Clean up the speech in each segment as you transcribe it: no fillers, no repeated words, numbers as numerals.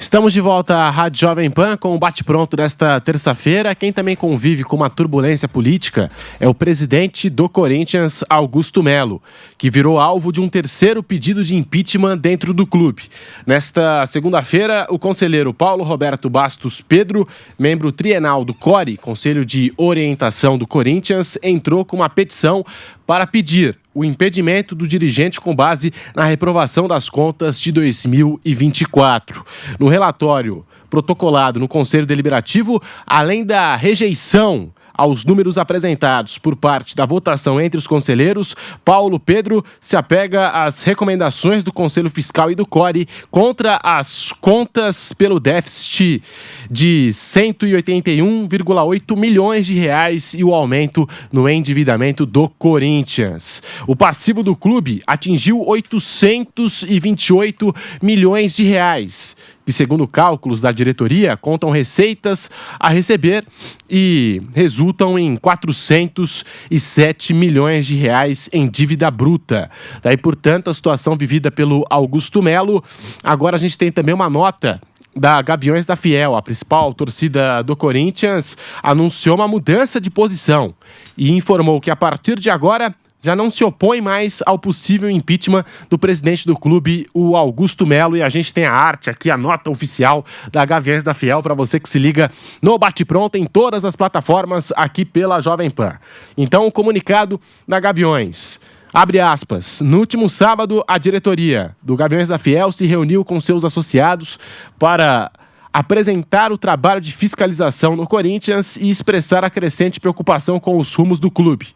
Estamos de volta à Rádio Jovem Pan com o bate-pronto desta terça-feira. Quem também convive com uma turbulência política é o presidente do Corinthians, Augusto Melo, que virou alvo de um terceiro pedido de impeachment dentro do clube. Nesta segunda-feira, o conselheiro Paulo Roberto Bastos Pedro, membro trienal do CORE, Conselho de Orientação do Corinthians, entrou com uma petição para pedir o impedimento do dirigente com base na reprovação das contas de 2024. No relatório protocolado no Conselho Deliberativo, além da rejeição aos números apresentados por parte da votação entre os conselheiros, Paulo Pedro se apega às recomendações do Conselho Fiscal e do CORE contra as contas pelo déficit de 181,8 milhões de reais e o aumento no endividamento do Corinthians. O passivo do clube atingiu 828 milhões de reais, que, segundo cálculos da diretoria, contam receitas a receber e resultam em 407 milhões de reais em dívida bruta. Daí, portanto, a situação vivida pelo Augusto Melo. Agora a gente tem também uma nota da Gaviões da Fiel, a principal torcida do Corinthians, anunciou uma mudança de posição e informou que, a partir de agora, já não se opõe mais ao possível impeachment do presidente do clube, o Augusto Melo. E a gente tem a arte aqui, a nota oficial da Gaviões da Fiel, para você que se liga no Bate-Pronto em todas as plataformas aqui pela Jovem Pan. Então, o comunicado da Gaviões. Abre aspas. No último sábado, a diretoria do Gaviões da Fiel se reuniu com seus associados para apresentar o trabalho de fiscalização no Corinthians e expressar a crescente preocupação com os rumos do clube.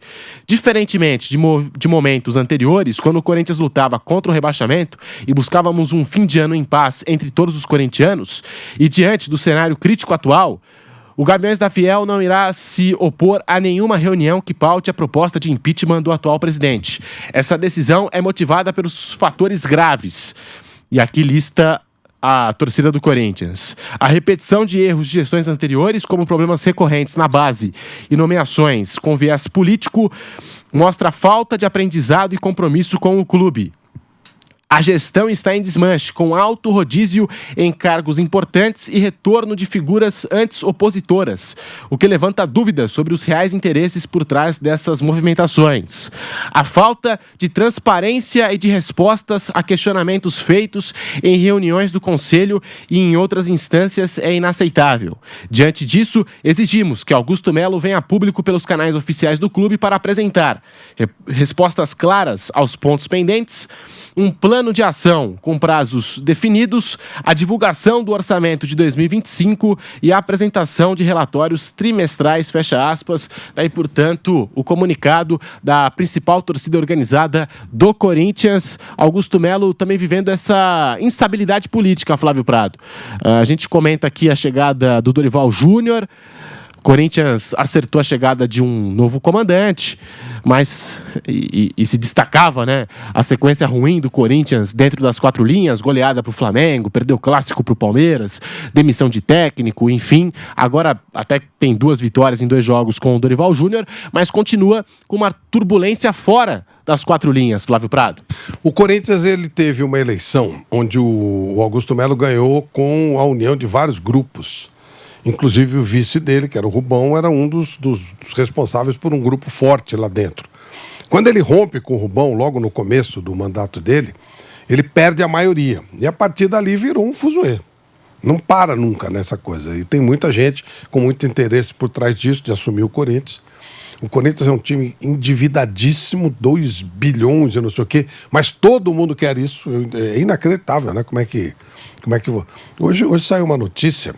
Diferentemente de momentos anteriores, quando o Corinthians lutava contra o rebaixamento e buscávamos um fim de ano em paz entre todos os corintianos, e diante do cenário crítico atual, o Gaviões da Fiel não irá se opor a nenhuma reunião que paute a proposta de impeachment do atual presidente. Essa decisão é motivada pelos fatores graves. E aqui lista a torcida do Corinthians. A repetição de erros de gestões anteriores, como problemas recorrentes na base e nomeações com viés político, mostra falta de aprendizado e compromisso com o clube. A gestão está em desmanche, com alto rodízio em cargos importantes e retorno de figuras antes opositoras, o que levanta dúvidas sobre os reais interesses por trás dessas movimentações. A falta de transparência e de respostas a questionamentos feitos em reuniões do Conselho e em outras instâncias é inaceitável. Diante disso, exigimos que Augusto Melo venha a público pelos canais oficiais do clube para apresentar respostas claras aos pontos pendentes, um plano de ação com prazos definidos, a divulgação do orçamento de 2025 e a apresentação de relatórios trimestrais, fecha aspas. Daí, portanto, o comunicado da principal torcida organizada do Corinthians. Augusto Melo também vivendo essa instabilidade política, Flávio Prado. A gente comenta aqui a chegada do Dorival Júnior. Corinthians acertou a chegada de um novo comandante, mas e se destacava, né, a sequência ruim do Corinthians dentro das quatro linhas, goleada para o Flamengo, perdeu o clássico para o Palmeiras, demissão de técnico, enfim. Agora até tem 2 vitórias em 2 jogos com o Dorival Júnior, mas continua com uma turbulência fora das quatro linhas, Flávio Prado. O Corinthians, ele teve uma eleição onde o Augusto Melo ganhou com a união de vários grupos. Inclusive o vice dele, que era o Rubão, era um dos responsáveis por um grupo forte lá dentro. Quando ele rompe com o Rubão, logo no começo do mandato dele, ele perde a maioria. E a partir dali virou um fuzuê. Não para nunca nessa coisa. E tem muita gente com muito interesse por trás disso, de assumir o Corinthians. O Corinthians é um time endividadíssimo, 2 bilhões e não sei o quê, mas todo mundo quer isso. É inacreditável, né? Como é que... Hoje saiu uma notícia,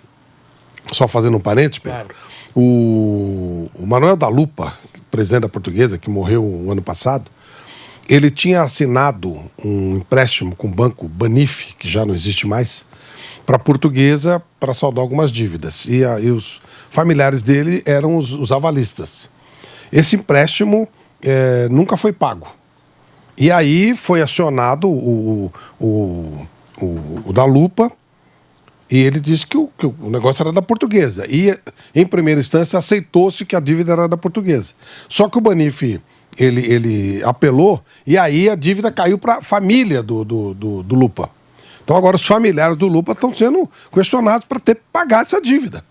só fazendo um parênteses, Pedro. Claro. O Manuel da Lupa, presidente da Portuguesa, que morreu o ano passado, ele tinha assinado um empréstimo com o banco Banif, que já não existe mais, para a Portuguesa para saldar algumas dívidas. E os familiares dele eram os avalistas. Esse empréstimo nunca foi pago. E aí foi acionado o da Lupa, e ele disse que o negócio era da Portuguesa. E, em primeira instância, aceitou-se que a dívida era da Portuguesa. Só que o Banif, ele apelou, e aí a dívida caiu para a família do Lupa. Então agora os familiares do Lupa estão sendo questionados para ter que pagar essa dívida,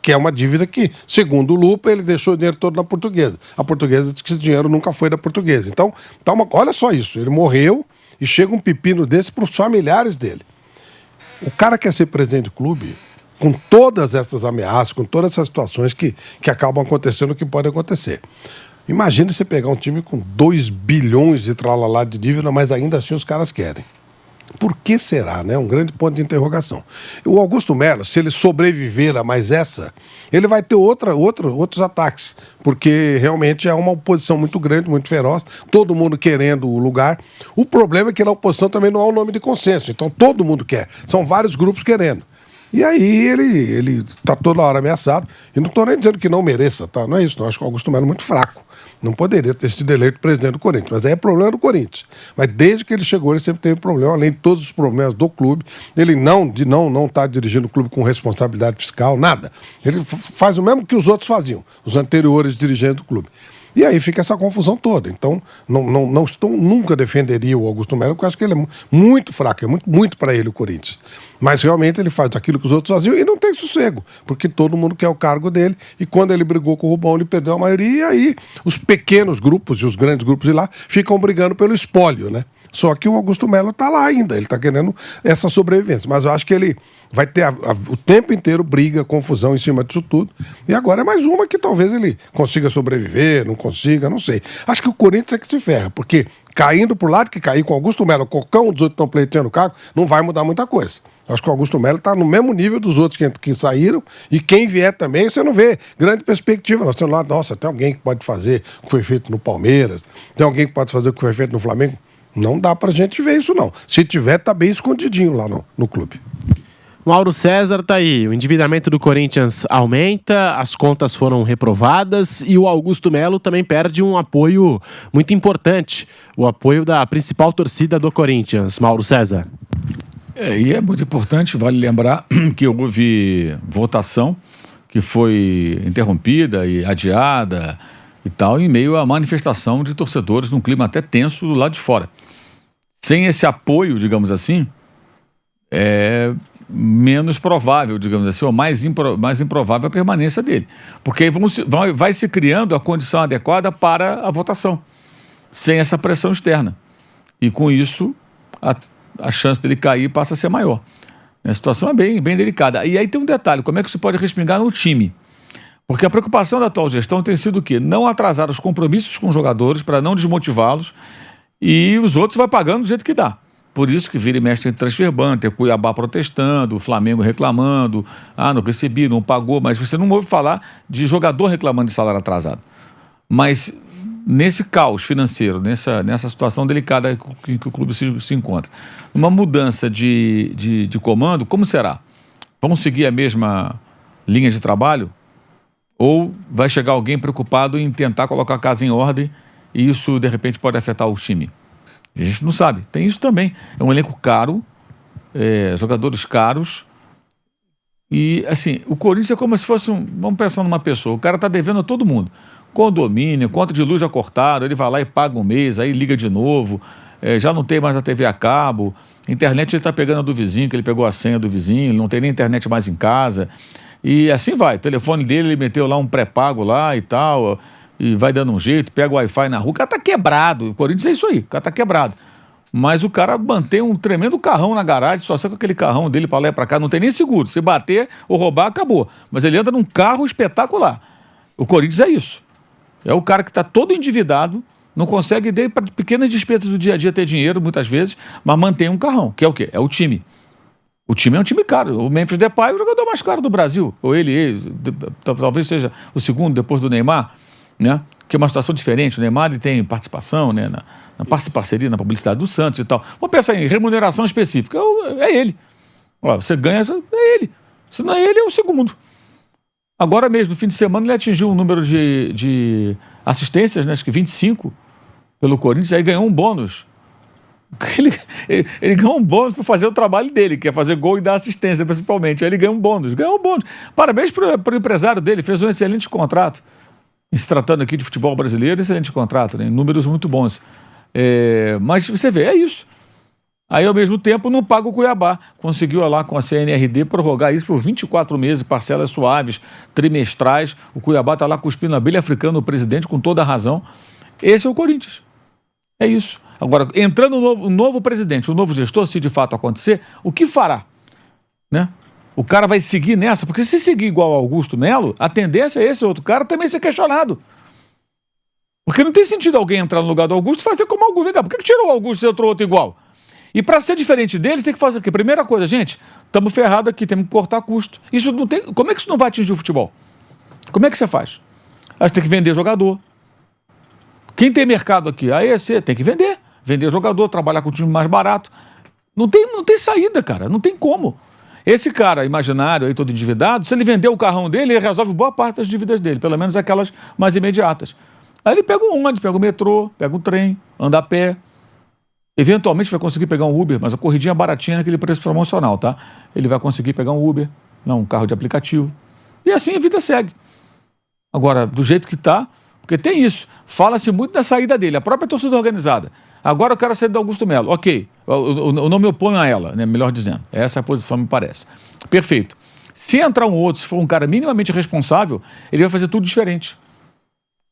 que é uma dívida que, segundo o Lupa, ele deixou o dinheiro todo na Portuguesa. A Portuguesa diz que esse dinheiro nunca foi da Portuguesa. Então, olha só isso, ele morreu e chega um pepino desse para os familiares dele. O cara quer ser presidente do clube com todas essas ameaças, com todas essas situações que acabam acontecendo, que podem acontecer. Imagina você pegar um time com 2 bilhões de tralalá de dívida, mas ainda assim os caras querem. Por que será, né? Um grande ponto de interrogação. O Augusto Melo, se ele sobreviver a mais essa, ele vai ter outros ataques, porque realmente é uma oposição muito grande, muito feroz, todo mundo querendo o lugar. O problema é que na oposição também não há um nome de consenso, então todo mundo quer, são vários grupos querendo. E aí ele está toda hora ameaçado, e não estou nem dizendo que não mereça, tá? Não é isso, não. Acho que o Augusto Melo é muito fraco. Não poderia ter sido eleito presidente do Corinthians, mas aí é problema do Corinthians. Mas desde que ele chegou, ele sempre teve problema, além de todos os problemas do clube. Ele não está dirigindo o clube com responsabilidade fiscal, nada. Ele faz o mesmo que os outros faziam, os anteriores dirigentes do clube. E aí fica essa confusão toda. Então, nunca defenderia o Augusto Melo, porque eu acho que ele é muito fraco, é muito para ele o Corinthians. Mas realmente ele faz aquilo que os outros faziam e não tem sossego, porque todo mundo quer o cargo dele. E quando ele brigou com o Rubão, ele perdeu a maioria, e aí os pequenos grupos e os grandes grupos de lá ficam brigando pelo espólio, né? Só que o Augusto Melo está lá ainda, ele está querendo essa sobrevivência. Mas eu acho que ele vai ter o tempo inteiro briga, confusão em cima disso tudo. E agora é mais uma que talvez ele consiga sobreviver, não consiga, não sei. Acho que o Corinthians é que se ferra, porque caindo por lado que cair com o Augusto Melo, qualquer um dos outros que estão pleiteando o cargo, não vai mudar muita coisa. Acho que o Augusto Melo está no mesmo nível dos outros que saíram, e quem vier também, você não vê grande perspectiva. Nós temos lá, nossa, tem alguém que pode fazer o que foi feito no Palmeiras, tem alguém que pode fazer o que foi feito no Flamengo. Não dá pra gente ver isso, não. Se tiver, tá bem escondidinho lá no clube. Mauro César tá aí. O endividamento do Corinthians aumenta, as contas foram reprovadas e o Augusto Melo também perde um apoio muito importante, o apoio da principal torcida do Corinthians. Mauro César. E é muito importante, vale lembrar que houve votação que foi interrompida e adiada e tal, em meio à manifestação de torcedores num clima até tenso do lado de fora. Sem esse apoio, digamos assim, é menos provável, digamos assim, ou mais improvável a permanência dele. Porque aí vai se criando a condição adequada para a votação, sem essa pressão externa. E com isso, a chance dele cair passa a ser maior. A situação é bem delicada. E aí tem um detalhe, como é que isso pode respingar no time? Porque a preocupação da atual gestão tem sido o quê? Não atrasar os compromissos com os jogadores para não desmotivá-los, e os outros vai pagando do jeito que dá. Por isso que vira e mexe em transfer ban, tem Cuiabá protestando, o Flamengo reclamando, não recebi, não pagou, mas você não ouve falar de jogador reclamando de salário atrasado. Mas nesse caos financeiro, nessa situação delicada em que o clube se encontra, uma mudança de comando, como será? Vamos seguir a mesma linha de trabalho? Ou vai chegar alguém preocupado em tentar colocar a casa em ordem e isso, de repente, pode afetar o time? A gente não sabe. Tem isso também. É um elenco caro, jogadores caros. E, assim, o Corinthians é como se fosse vamos pensar numa pessoa. O cara está devendo a todo mundo. Condomínio, conta de luz já cortaram, ele vai lá e paga um mês, aí liga de novo. Já não tem mais a TV a cabo. Internet ele está pegando a do vizinho, que ele pegou a senha do vizinho, ele não tem nem internet mais em casa. E assim vai. O telefone dele, ele meteu lá um pré-pago lá e tal, e vai dando um jeito, pega o Wi-Fi na rua. O cara tá quebrado. O Corinthians é isso aí, o cara tá quebrado. Mas o cara mantém um tremendo carrão na garagem, só sai com aquele carrão dele pra lá e pra cá, não tem nem seguro. Se bater ou roubar, acabou. Mas ele anda num carro espetacular. O Corinthians é isso. É o cara que tá todo endividado, não consegue, para pequenas despesas do dia a dia, ter dinheiro, muitas vezes, mas mantém um carrão, que é o quê? É o time. O time é um time caro. O Memphis Depay é o jogador mais caro do Brasil. Ou ele talvez seja o segundo depois do Neymar, né? Que é uma situação diferente. O Neymar ele tem participação, né? na parceria, na publicidade do Santos e tal. Vamos pensar em remuneração específica. É ele. Você ganha, é ele. Se não é ele, é o segundo. Agora mesmo, no fim de semana, ele atingiu um número de assistências, né? Acho que 25 pelo Corinthians, aí ganhou um bônus. Ele ganhou um bônus para fazer o trabalho dele, que é fazer gol e dar assistência, principalmente. Aí ele ganhou um bônus. Parabéns para o empresário dele, fez um excelente contrato. Se tratando aqui de futebol brasileiro, excelente contrato, né? Números muito bons. Mas você vê, é isso. Aí, ao mesmo tempo, não paga o Cuiabá. Conseguiu lá com a CNRD prorrogar isso por 24 meses, parcelas suaves, trimestrais. O Cuiabá está lá cuspindo a abelha africana, o presidente, com toda a razão. Esse é o Corinthians. É isso. Agora, entrando um novo presidente, um novo gestor, se de fato acontecer, o que fará? Né? O cara vai seguir nessa? Porque se seguir igual ao Augusto Melo, a tendência é esse outro cara também ser questionado. Porque não tem sentido alguém entrar no lugar do Augusto e fazer como o Augusto. Por que tirou o Augusto e entrou outro igual? E para ser diferente deles, tem que fazer o quê? Primeira coisa, gente, estamos ferrados aqui, temos que cortar custo. Isso não tem. Como é que isso não vai atingir o futebol? Como é que você faz? Aí você tem que vender jogador. Quem tem mercado aqui? A EEC tem que vender. Vender jogador, trabalhar com um time mais barato. Não tem saída, cara. Não tem como. Esse cara imaginário aí, todo endividado, se ele vender o carrão dele, ele resolve boa parte das dívidas dele, pelo menos aquelas mais imediatas. Aí ele pega um ônibus, pega o metrô, pega o trem, anda a pé. Eventualmente vai conseguir pegar um Uber, mas a corridinha baratinha naquele preço promocional, tá? Ele vai conseguir pegar um Uber, não, um carro de aplicativo. E assim a vida segue. Agora, do jeito que tá, porque tem isso. Fala-se muito da saída dele, a própria torcida organizada. Agora eu quero sair do Augusto Melo. Ok, eu não me oponho a ela, né? Melhor dizendo. Essa é a posição, me parece. Perfeito. Se entrar um outro, se for um cara minimamente responsável, ele vai fazer tudo diferente.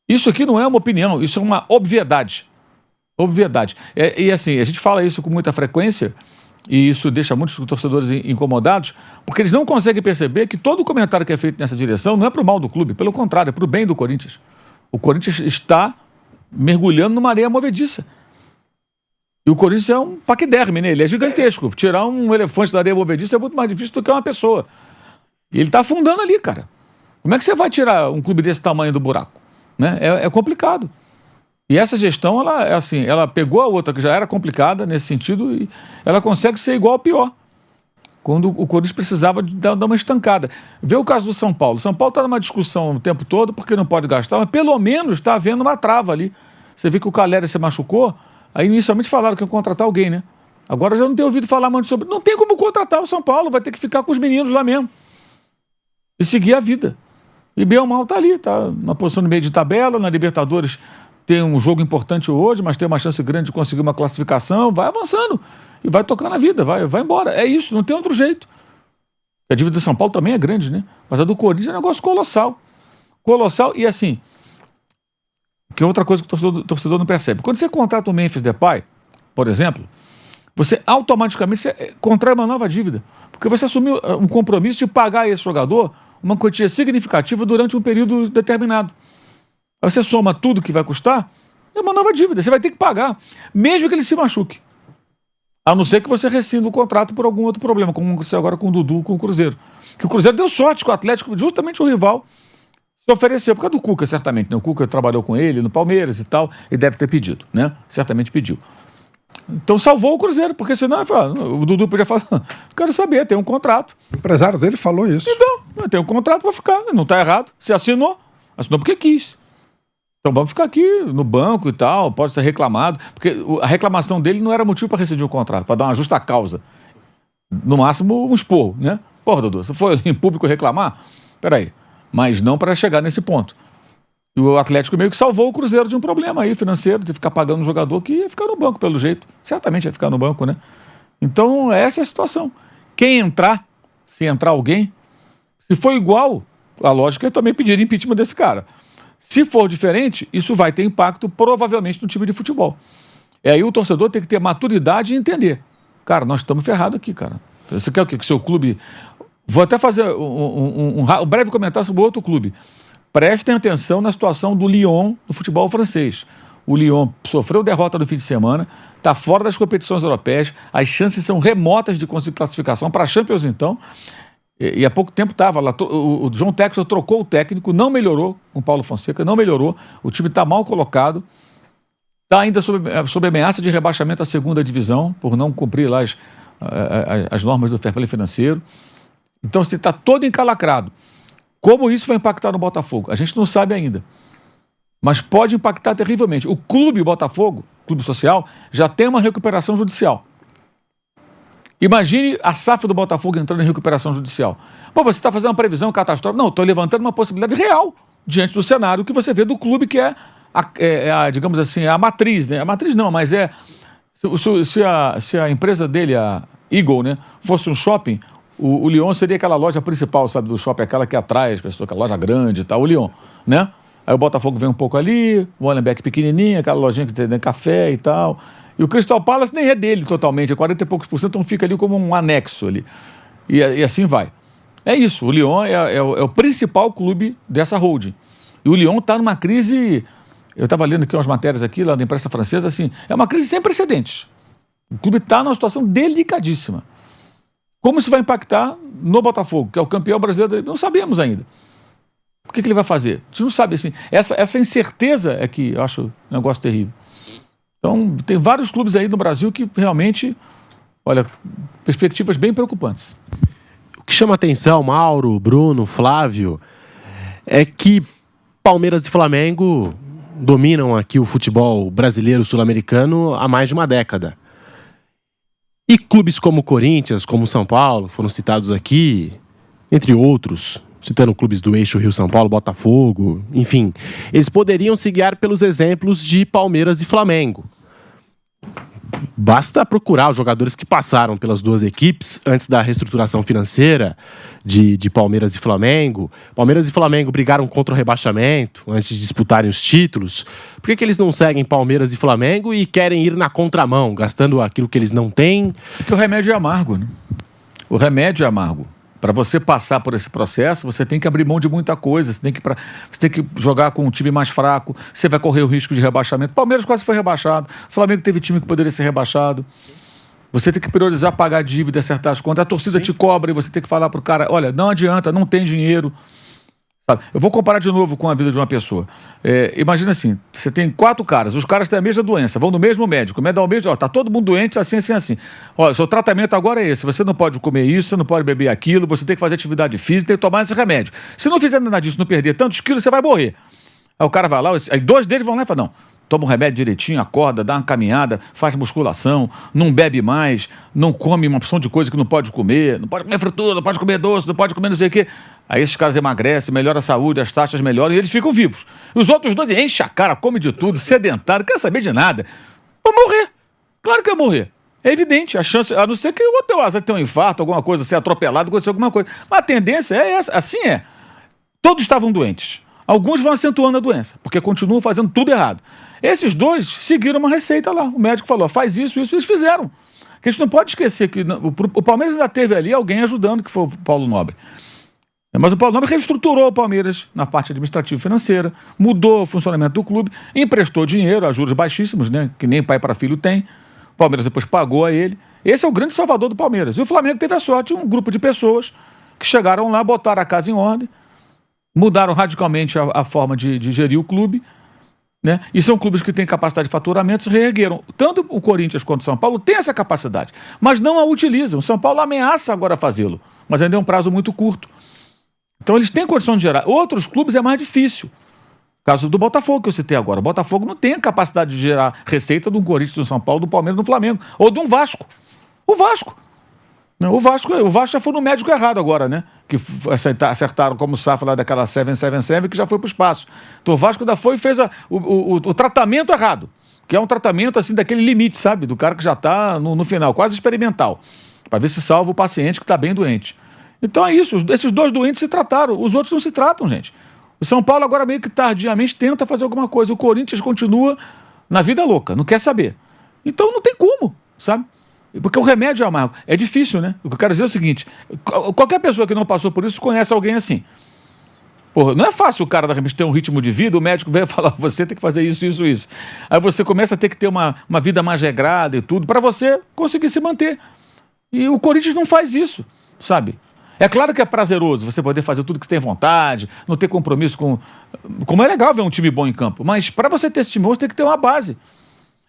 Isso aqui não é uma opinião, isso é uma obviedade. Obviedade. E assim, a gente fala isso com muita frequência, e isso deixa muitos torcedores incomodados, porque eles não conseguem perceber que todo comentário que é feito nessa direção não é para o mal do clube, pelo contrário, é para o bem do Corinthians. O Corinthians está mergulhando numa areia movediça. E o Corinthians é um paquiderme, né? Ele é gigantesco. Tirar um elefante da areia movediça é muito mais difícil do que uma pessoa. E ele está afundando ali, cara. Como é que você vai tirar um clube desse tamanho do buraco? Né? É complicado. E essa gestão, ela pegou a outra que já era complicada nesse sentido e ela consegue ser igual ou pior. Quando o Corinthians precisava dar uma estancada. Vê o caso do São Paulo. São Paulo está numa discussão o tempo todo porque não pode gastar, mas pelo menos está havendo uma trava ali. Você vê que o Calera se machucou, aí inicialmente falaram que iam contratar alguém, né? Agora já não tem ouvido falar muito sobre... Não tem como contratar o São Paulo, vai ter que ficar com os meninos lá mesmo. E seguir a vida. E bem ou mal está ali, está na posição de meio de tabela, na Libertadores tem um jogo importante hoje, mas tem uma chance grande de conseguir uma classificação, vai avançando e vai tocando a vida, vai embora. É isso, não tem outro jeito. A dívida do São Paulo também é grande, né? Mas a do Corinthians é um negócio colossal. Colossal e assim, que é outra coisa que o torcedor não percebe. Quando você contrata o Memphis Depay, por exemplo, você automaticamente contrai uma nova dívida, porque você assumiu um compromisso de pagar a esse jogador uma quantia significativa durante um período determinado. Aí você soma tudo que vai custar, é uma nova dívida, você vai ter que pagar, mesmo que ele se machuque. A não ser que você rescinda o contrato por algum outro problema, como aconteceu agora com o Dudu, com o Cruzeiro. Que o Cruzeiro deu sorte com o Atlético, justamente o rival se ofereceu, por causa do Cuca, certamente, né? O Cuca trabalhou com ele no Palmeiras e tal, e deve ter pedido, né? Certamente pediu. Então salvou o Cruzeiro, porque senão o Dudu podia falar, quero saber, tem um contrato. O empresário dele falou isso. Então, tem um contrato, vai ficar, não está errado. Você assinou porque quis. Então vamos ficar aqui no banco e tal, pode ser reclamado, porque a reclamação dele não era motivo para rescindir o contrato, para dar uma justa causa. No máximo um esporro, né? Porra, Dudu, se for em público reclamar, peraí, mas não para chegar nesse ponto. E o Atlético meio que salvou o Cruzeiro de um problema aí financeiro, de ficar pagando um jogador que ia ficar no banco, pelo jeito. Certamente ia ficar no banco, né? Então, essa é a situação. Quem entrar, se entrar alguém, se for igual, a lógica é também pedir impeachment desse cara. Se for diferente, isso vai ter impacto provavelmente no time de futebol. E aí o torcedor tem que ter maturidade e entender. Cara, nós estamos ferrados aqui, cara. Você quer o quê? Que o seu clube... Vou até fazer um breve comentário sobre outro clube. Prestem atenção na situação do Lyon no futebol francês. O Lyon sofreu derrota no fim de semana, está fora das competições europeias, as chances são remotas de conseguir classificação para a Champions, então. E há pouco tempo estava lá, o John Textor trocou o técnico, não melhorou com o Paulo Fonseca, não melhorou, o time está mal colocado, está ainda sob ameaça de rebaixamento à segunda divisão, por não cumprir lá as normas do fair play financeiro. Então você está todo encalacrado. Como isso vai impactar no Botafogo? A gente não sabe ainda, mas pode impactar terrivelmente. O clube Botafogo, clube social, já tem uma recuperação judicial. Imagine a SAF do Botafogo entrando em recuperação judicial. Pô, você está fazendo uma previsão catastrófica? Não, estou levantando uma possibilidade real diante do cenário que você vê do clube, que digamos assim, a matriz, né? A matriz não, mas Se a empresa dele, a Eagle, né, fosse um shopping, o Lyon seria aquela loja principal, sabe, do shopping, aquela que atrai as pessoas, aquela loja grande e tal, o Lyon, né? Aí o Botafogo vem um pouco ali, o Molenbeek pequenininho, aquela lojinha que tem café e tal. E o Crystal Palace nem é dele totalmente, é 40 e poucos %, então fica ali como um anexo ali. E assim vai. É isso, o Lyon é o principal clube dessa holding. E o Lyon está numa crise, eu estava lendo aqui umas matérias aqui, lá da imprensa francesa, assim, é uma crise sem precedentes. O clube está numa situação delicadíssima. Como isso vai impactar no Botafogo, que é o campeão brasileiro? Não sabemos ainda. O que ele vai fazer? A gente não sabe, assim. Essa incerteza é que eu acho um negócio terrível. Então, tem vários clubes aí no Brasil que realmente, olha, perspectivas bem preocupantes. O que chama atenção, Mauro, Bruno, Flávio, é que Palmeiras e Flamengo dominam aqui o futebol brasileiro sul-americano há mais de uma década. E clubes como Corinthians, como São Paulo, foram citados aqui, entre outros, citando clubes do eixo Rio-São Paulo, Botafogo, enfim, eles poderiam se guiar pelos exemplos de Palmeiras e Flamengo. Basta procurar os jogadores que passaram pelas duas equipes antes da reestruturação financeira de Palmeiras e Flamengo. Palmeiras e Flamengo brigaram contra o rebaixamento antes de disputarem os títulos. Por que eles não seguem Palmeiras e Flamengo e querem ir na contramão, gastando aquilo que eles não têm? Porque o remédio é amargo, né? O remédio é amargo. Para você passar por esse processo, você tem que abrir mão de muita coisa, você tem que jogar com um time mais fraco, você vai correr o risco de rebaixamento. Palmeiras quase foi rebaixado, Flamengo teve time que poderia ser rebaixado. Você tem que priorizar pagar dívida, acertar as contas. A torcida te cobra e você tem que falar pro cara, olha, não adianta, não tem dinheiro. Sabe? Eu vou comparar de novo com a vida de uma pessoa. Imagina assim, você tem 4 caras, os caras têm a mesma doença, vão no mesmo médico, dá o mesmo, tá todo mundo doente, assim. Olha, seu tratamento agora é esse, você não pode comer isso, você não pode beber aquilo, você tem que fazer atividade física, tem que tomar esse remédio. Se não fizer nada disso, não perder tantos quilos, você vai morrer. Aí o cara vai lá, aí 2 deles vão lá e falam, não, toma um remédio direitinho, acorda, dá uma caminhada, faz musculação, não bebe mais, não come uma opção de coisa que não pode comer fritura, não pode comer doce, não pode comer não sei o quê. Aí esses caras emagrecem, melhora a saúde, as taxas melhoram e eles ficam vivos. Os outros 2 enchem a cara, come de tudo, sedentário, não quer saber de nada. Vai morrer. Claro que vai morrer. É evidente, a chance, a não ser que o outro asa ter um infarto, alguma coisa, ser atropelado, acontecer alguma coisa. Mas a tendência é essa, assim é. Todos estavam doentes. Alguns vão acentuando a doença, porque continuam fazendo tudo errado. Esses 2 seguiram uma receita lá. O médico falou, faz isso, eles fizeram. Porque a gente não pode esquecer que o Palmeiras ainda teve ali alguém ajudando, que foi o Paulo Nobre. Mas o Paulo Nobre reestruturou o Palmeiras na parte administrativa e financeira, mudou o funcionamento do clube, emprestou dinheiro a juros baixíssimos, né, que nem pai para filho tem. O Palmeiras depois pagou a ele. Esse é o grande salvador do Palmeiras. E o Flamengo teve a sorte, um grupo de pessoas que chegaram lá, botaram a casa em ordem, mudaram radicalmente a forma de gerir o clube, né? E são clubes que têm capacidade de faturamento, se reergueram. Tanto o Corinthians quanto o São Paulo têm essa capacidade, mas não a utilizam. O São Paulo ameaça agora fazê-lo, mas ainda é um prazo muito curto. Então eles têm condição de gerar. Outros clubes é mais difícil. Caso do Botafogo, que eu citei agora. O Botafogo não tem a capacidade de gerar receita do Corinthians, do São Paulo, do Palmeiras, do Flamengo. Ou de um Vasco. O Vasco. O Vasco já foi no médico errado agora, né? Que acertaram como safra lá daquela 777 que já foi para o espaço. Então o Vasco ainda foi e fez o tratamento errado. Que é um tratamento assim daquele limite, sabe? Do cara que já está no final, quase experimental. Para ver se salva o paciente que está bem doente. Então é isso, esses 2 doentes se trataram, os outros não se tratam, gente. O São Paulo agora meio que tardiamente tenta fazer alguma coisa, o Corinthians continua na vida louca, não quer saber. Então não tem como, sabe? Porque o remédio é amargo. É difícil, né? O que eu quero dizer é o seguinte, qualquer pessoa que não passou por isso conhece alguém assim. Porra, não é fácil o cara da repente ter um ritmo de vida, o médico veio falar, você tem que fazer isso. Aí você começa a ter que ter uma vida mais regrada e tudo, para você conseguir se manter. E o Corinthians não faz isso, sabe? É claro que é prazeroso você poder fazer tudo que você tem vontade, não ter compromisso com... Como é legal ver um time bom em campo, mas para você ter esse time bom, você tem que ter uma base.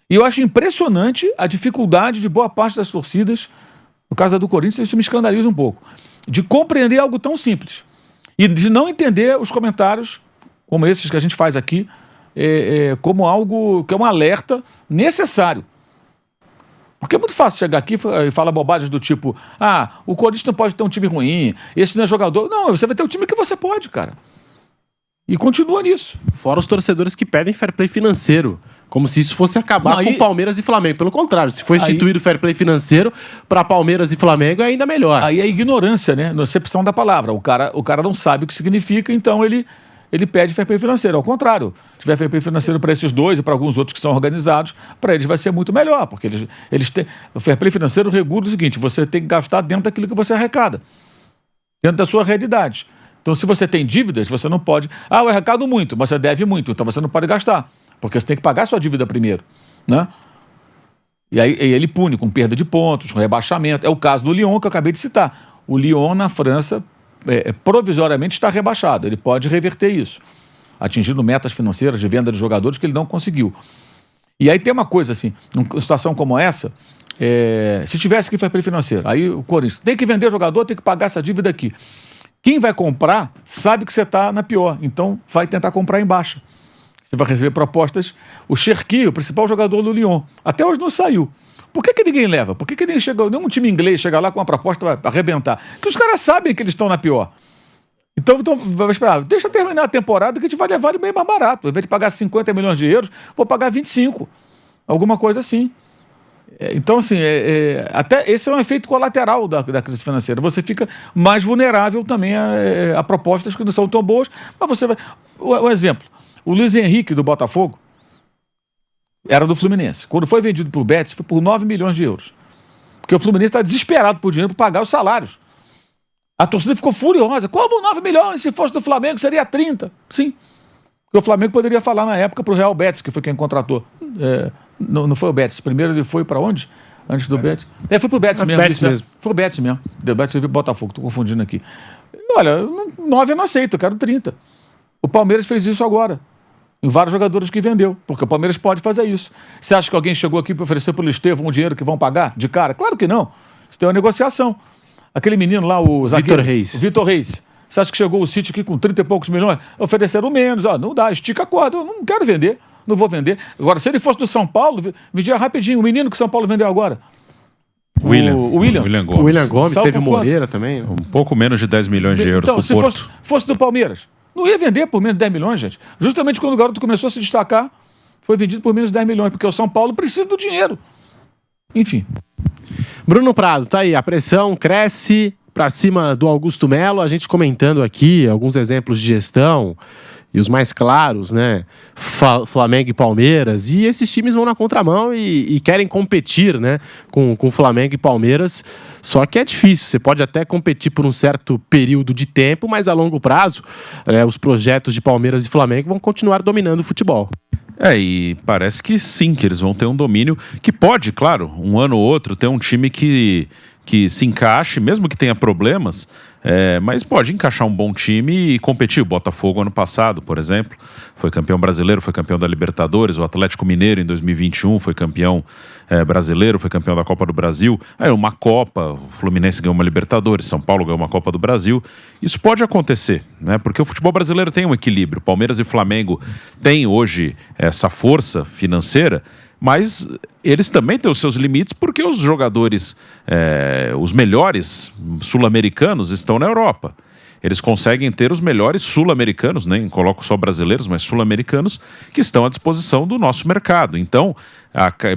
E eu acho impressionante a dificuldade de boa parte das torcidas, no caso do Corinthians, isso me escandaliza um pouco, de compreender algo tão simples. E de não entender os comentários, como esses que a gente faz aqui, como algo que é um alerta necessário. Porque é muito fácil chegar aqui e falar bobagens do tipo, o Corinthians não pode ter um time ruim, esse não é jogador. Não, você vai ter o time que você pode, cara. E continua nisso. Fora os torcedores que perdem fair play financeiro. Como se isso fosse acabar com Palmeiras e Flamengo. Pelo contrário, se for instituído o fair play financeiro, para Palmeiras e Flamengo é ainda melhor. Aí é ignorância, né? Na acepção da palavra. O cara não sabe o que significa, então ele pede fair play financeiro. Ao contrário, se tiver fair play financeiro para esses dois e para alguns outros que são organizados, para eles vai ser muito melhor, porque eles têm... O fair play financeiro regula o seguinte: você tem que gastar dentro daquilo que você arrecada, dentro da sua realidade. Então, se você tem dívidas, você não pode... eu arrecado muito, mas você deve muito, então você não pode gastar, porque você tem que pagar a sua dívida primeiro, né? E aí ele pune com perda de pontos, com rebaixamento. É o caso do Lyon, que eu acabei de citar. O Lyon, na França, provisoriamente está rebaixado. Ele pode reverter isso, atingindo metas financeiras de venda de jogadores que ele não conseguiu. E aí tem uma coisa assim, numa situação como essa, se tivesse que fair play financeiro, aí o Corinthians tem que vender jogador, tem que pagar essa dívida aqui. Quem vai comprar sabe que você está na pior, então vai tentar comprar em baixa. Você vai receber propostas. O Cherki, o principal jogador do Lyon, até hoje não saiu. Por que ninguém leva? Por que nenhum time inglês chega lá com uma proposta para arrebentar? Porque os caras sabem que eles estão na pior. Então vai esperar. Deixa terminar a temporada que a gente vai levar ele meio mais barato. Ao invés de pagar 50 milhões de euros, vou pagar 25. Alguma coisa assim. Então, assim, até esse é um efeito colateral da crise financeira. Você fica mais vulnerável também a propostas que não são tão boas, mas você vai... Um exemplo. O Luiz Henrique, do Botafogo, era do Fluminense. Quando foi vendido por Betis, foi por 9 milhões de euros. Porque o Fluminense está desesperado por dinheiro para pagar os salários. A torcida ficou furiosa. Como 9 milhões? Se fosse do Flamengo, seria 30. Sim. Porque o Flamengo poderia falar na época para o Real Betis, que foi quem contratou. Não foi o Betis. Primeiro ele foi para onde? Antes do Betis. Foi pro Betis mesmo. Betis mesmo. Foi o Betis mesmo. O Betis veio pro Botafogo, tô confundindo aqui. Olha, 9 eu não aceito, eu quero 30. O Palmeiras fez isso agora. Em vários jogadores que vendeu. Porque o Palmeiras pode fazer isso. Você acha que alguém chegou aqui para oferecer pro Estevão um dinheiro que vão pagar de cara? Claro que não. Isso tem uma negociação. Aquele menino lá, o zagueiro... Vitor Reis. Você acha que chegou o City aqui com 30 e poucos milhões? Ofereceram menos. Não dá, estica a corda. Eu não quero vender. Não vou vender. Agora, se ele fosse do São Paulo, vendia rapidinho. O menino que o São Paulo vendeu agora. William Gomes. O William Gomes, Sabe teve o Moreira também. Um pouco menos de 10 milhões de euros então, pro Porto. Se fosse do Palmeiras, não ia vender por menos de 10 milhões, gente. Justamente quando o garoto começou a se destacar, foi vendido por menos de 10 milhões, porque o São Paulo precisa do dinheiro. Enfim. Bruno Prado, tá aí. A pressão cresce para cima do Augusto Melo. A gente comentando aqui alguns exemplos de gestão e os mais claros, né? Flamengo e Palmeiras. E esses times vão na contramão e querem competir, né? Com Flamengo e Palmeiras. Só que é difícil. Você pode até competir por um certo período de tempo, mas a longo prazo, os projetos de Palmeiras e Flamengo vão continuar dominando o futebol. E parece que sim, que eles vão ter um domínio que pode, claro, um ano ou outro, ter um time que se encaixe, mesmo que tenha problemas, mas pode encaixar um bom time e competir. O Botafogo ano passado, por exemplo, foi campeão brasileiro, foi campeão da Libertadores. O Atlético Mineiro em 2021 foi campeão brasileiro, foi campeão da Copa do Brasil. Uma Copa, o Fluminense ganhou uma Libertadores, São Paulo ganhou uma Copa do Brasil. Isso pode acontecer, né? Porque o futebol brasileiro tem um equilíbrio. Palmeiras e Flamengo têm hoje essa força financeira, mas eles também têm os seus limites porque os jogadores, os melhores sul-americanos estão na Europa. Eles conseguem ter os melhores sul-americanos, nem coloco só brasileiros, mas sul-americanos, que estão à disposição do nosso mercado. Então,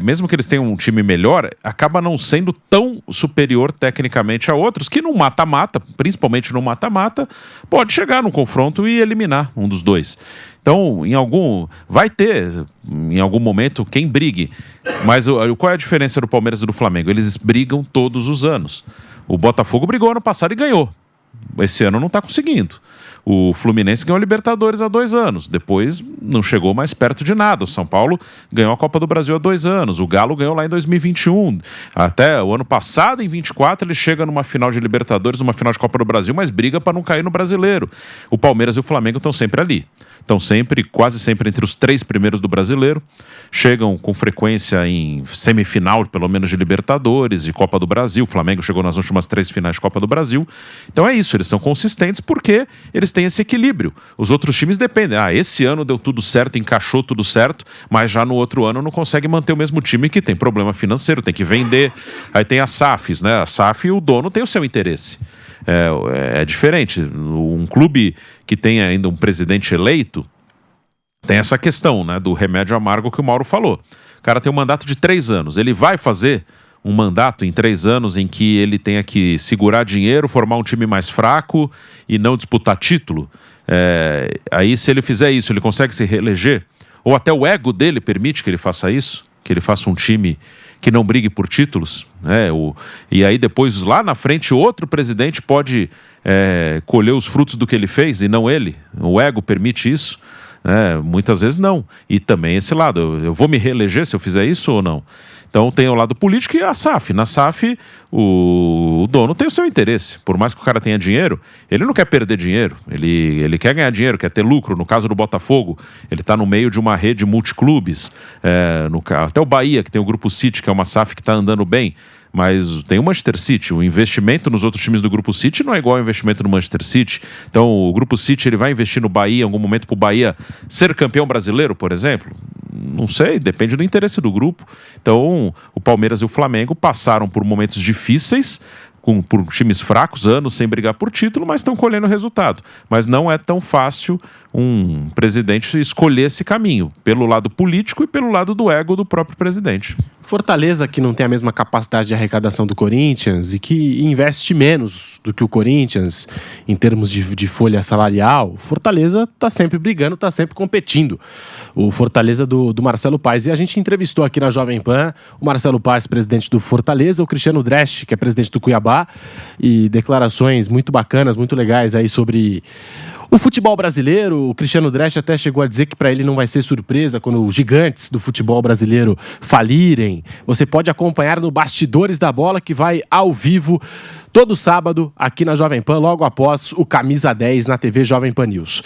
mesmo que eles tenham um time melhor, acaba não sendo tão superior tecnicamente a outros, que no mata-mata, principalmente no mata-mata, pode chegar no confronto e eliminar um dos dois. Então, vai ter, em algum momento, quem brigue. Mas qual é a diferença do Palmeiras e do Flamengo? Eles brigam todos os anos. O Botafogo brigou ano passado e ganhou. Esse ano não está conseguindo. O Fluminense ganhou a Libertadores há 2 anos. Depois não chegou mais perto de nada. O São Paulo ganhou a Copa do Brasil há 2 anos. O Galo ganhou lá em 2021. Até o ano passado, em 24, ele chega numa final de Libertadores, numa final de Copa do Brasil, mas briga para não cair no Brasileiro. O Palmeiras e o Flamengo estão sempre ali. Estão quase sempre entre os 3 primeiros do Brasileiro. Chegam com frequência em semifinal, pelo menos, de Libertadores, de Copa do Brasil. O Flamengo chegou nas últimas 3 finais de Copa do Brasil. Então é isso, eles são consistentes porque eles têm esse equilíbrio. Os outros times dependem. Esse ano deu tudo certo, encaixou tudo certo, mas já no outro ano não consegue manter o mesmo time que tem problema financeiro, tem que vender. Aí tem as SAFs, né? A SAF, o dono tem o seu interesse. É diferente. Um clube que tem ainda um presidente eleito, tem essa questão, né, do remédio amargo que o Mauro falou. O cara tem um mandato de 3 anos. Ele vai fazer um mandato em 3 anos em que ele tenha que segurar dinheiro, formar um time mais fraco e não disputar título? Aí, se ele fizer isso, ele consegue se reeleger? Ou até o ego dele permite que ele faça isso? Que ele faça um time que não brigue por títulos? E aí depois, lá na frente, outro presidente pode colher os frutos do que ele fez e não ele? O ego permite isso? Muitas vezes não. E também esse lado, eu vou me reeleger se eu fizer isso ou não? Então tem o lado político e a SAF. Na SAF, o dono tem o seu interesse. Por mais que o cara tenha dinheiro, ele não quer perder dinheiro. Ele quer ganhar dinheiro, quer ter lucro. No caso do Botafogo, ele está no meio de uma rede multiclubes. Até o Bahia, que tem o Grupo City, que é uma SAF que está andando bem. Mas tem o Manchester City. O investimento nos outros times do Grupo City não é igual ao investimento no Manchester City. Então o Grupo City ele vai investir no Bahia em algum momento para o Bahia ser campeão brasileiro, por exemplo? Não sei, depende do interesse do grupo. Então o Palmeiras e o Flamengo passaram por momentos difíceis, por times fracos, anos sem brigar por título, mas estão colhendo resultado. Mas não é tão fácil um presidente escolher esse caminho, pelo lado político e pelo lado do ego do próprio presidente. Fortaleza, que não tem a mesma capacidade de arrecadação do Corinthians e que investe menos do que o Corinthians em termos de folha salarial, Fortaleza está sempre brigando, está sempre competindo. O Fortaleza do Marcelo Paes. E a gente entrevistou aqui na Jovem Pan o Marcelo Paes, presidente do Fortaleza, o Cristiano Dresch, que é presidente do Cuiabá, e declarações muito bacanas, muito legais aí sobre o futebol brasileiro. O Cristiano Dresch até chegou a dizer que para ele não vai ser surpresa quando os gigantes do futebol brasileiro falirem. Você pode acompanhar no Bastidores da Bola, que vai ao vivo todo sábado aqui na Jovem Pan, logo após o Camisa 10 na TV Jovem Pan News.